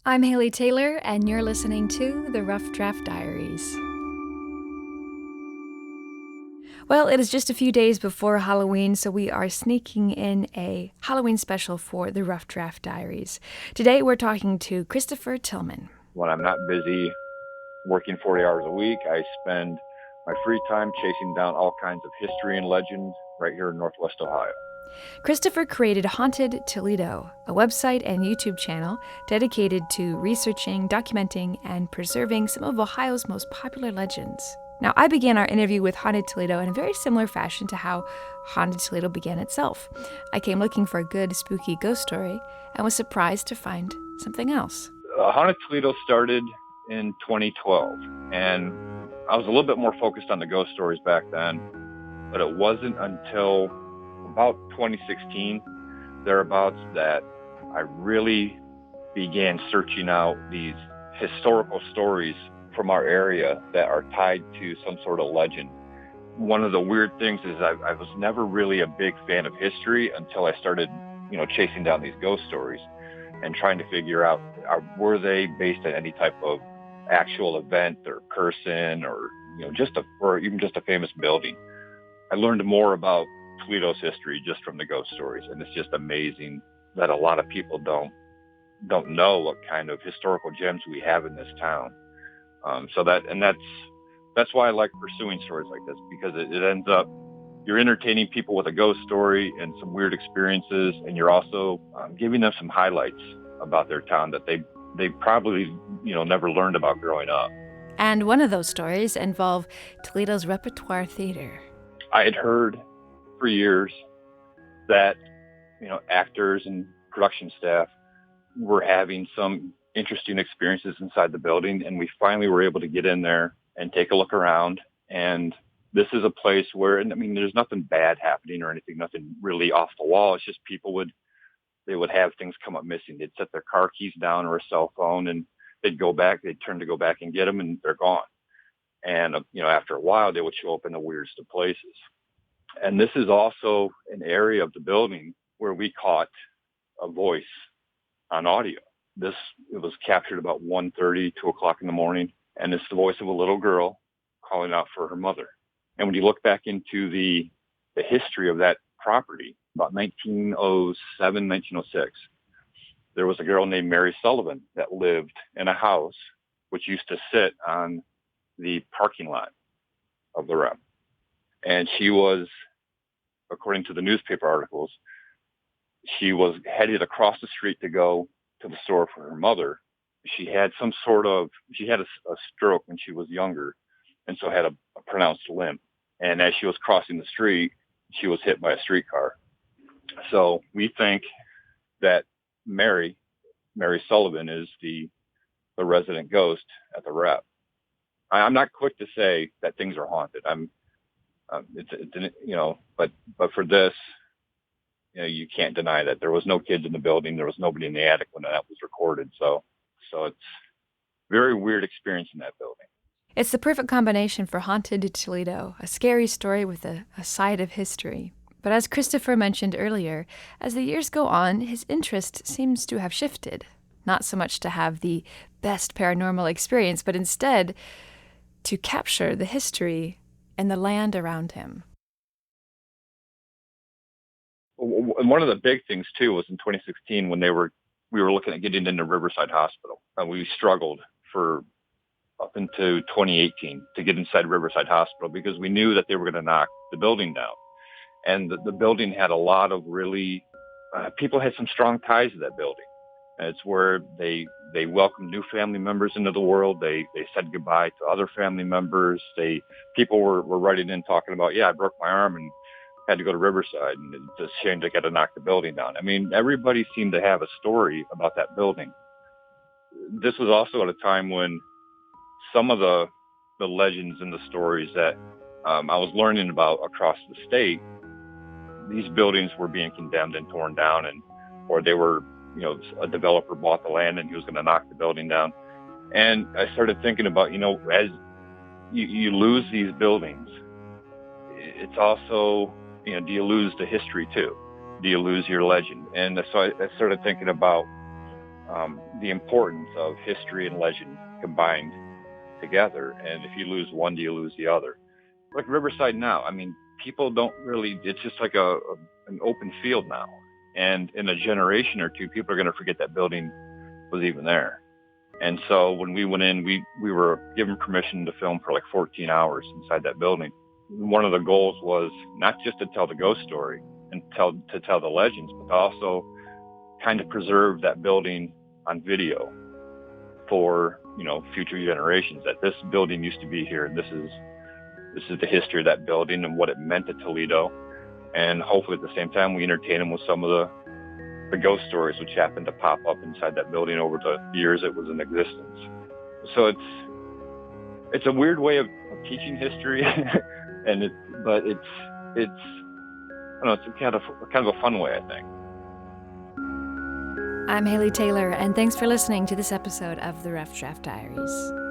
I'm Haley Taylor, and you're listening to The Rough Draft Diaries. Well, it is just a few days before Halloween, so we are sneaking in a Halloween special for The Rough Draft Diaries. Today, we're talking to Christopher Tillman. When I'm not busy working 40 hours a week, I spend my free time chasing down all kinds of history and legend right here in Northwest Ohio. Christopher created Haunted Toledo, a website and YouTube channel dedicated to researching, documenting, and preserving some of Ohio's most popular legends. Now, I began our interview with Haunted Toledo in a very similar fashion to how Haunted Toledo began itself. I came looking for a good, spooky ghost story and was surprised to find something else. Haunted Toledo started in 2012, and I was a little bit more focused on the ghost stories back then, but it wasn't until about 2016, thereabouts, that I really began searching out these historical stories from our area that are tied to some sort of legend. One of the weird things is I was never really a big fan of history until I started, chasing down these ghost stories and trying to figure out, were they based on any type of actual event or person or, or even just a famous building. I learned more about Toledo's history just from the ghost stories, and it's just amazing that a lot of people don't know what kind of historical gems we have in this town. That's why I like pursuing stories like this, because it ends up, you're entertaining people with a ghost story and some weird experiences, and you're also giving them some highlights about their town that they probably never learned about growing up. And one of those stories involved Toledo's Repertoire Theater. I had heard for years that actors and production staff were having some interesting experiences inside the building, and we finally were able to get in there and take a look around. And this is a place where, there's nothing bad happening or anything, nothing really off the wall. It's just people would have things come up missing. They'd set their car keys down or a cell phone, and they'd turn to go back and get them, and they're gone. And, after a while, they would show up in the weirdest of places. And this is also an area of the building where we caught a voice on audio. It was captured about 1:30, 2 o'clock in the morning, and it's the voice of a little girl calling out for her mother. And when you look back into the history of that property, about 1907, 1906, there was a girl named Mary Sullivan that lived in a house which used to sit on the parking lot of the Rep. And she was, according to the newspaper articles, she was headed across the street to go to the store for her mother. She had a stroke when she was younger, and so had a pronounced limp. And as she was crossing the street, she was hit by a streetcar. So we think that Mary Sullivan is the resident ghost at the Rep. I'm not quick to say that things are haunted. But for this, you can't deny that there was no kids in the building. There was nobody in the attic when that was recorded. So it's a very weird experience in that building. It's the perfect combination for Haunted Toledo, a scary story with a side of history. But as Christopher mentioned earlier, as the years go on, his interest seems to have shifted. Not so much to have the best paranormal experience, but instead to capture the history and the land around him. And one of the big things too was in 2016 when we were looking at getting into Riverside Hospital. We struggled for up into 2018 to get inside Riverside Hospital because we knew that they were going to knock the building down. And the building had a lot of people had some strong ties to that building. And it's where they welcomed new family members into the world. They said goodbye to other family members. People were writing in talking about, I broke my arm and had to go to Riverside, and it's a shame to get to knock the building down. Everybody seemed to have a story about that building. This was also at a time when some of the legends and the stories that I was learning about across the state, these buildings were being condemned and torn down, or they were, a developer bought the land and he was going to knock the building down. And I started thinking about, as you lose these buildings, it's also, do you lose the history too? Do you lose your legend? And so I started thinking about the importance of history and legend combined together. And if you lose one, do you lose the other? Like Riverside now, I mean, people don't really, it's just like an open field now. And in a generation or two, people are going to forget that building was even there. And so when we went in, we were given permission to film for like 14 hours inside that building. One of the goals was not just to tell the ghost story and to tell the legends, but to also kind of preserve that building on video for, future generations, that this building used to be here, and this is the history of that building and what it meant to Toledo. And hopefully at the same time we entertain them with some of the ghost stories which happened to pop up inside that building over the years it was in existence. So it's a weird way of teaching history, but it's I don't know, it's kind of a fun way, I think. I'm Haley Taylor, and thanks for listening to this episode of the Rough Draft Diaries.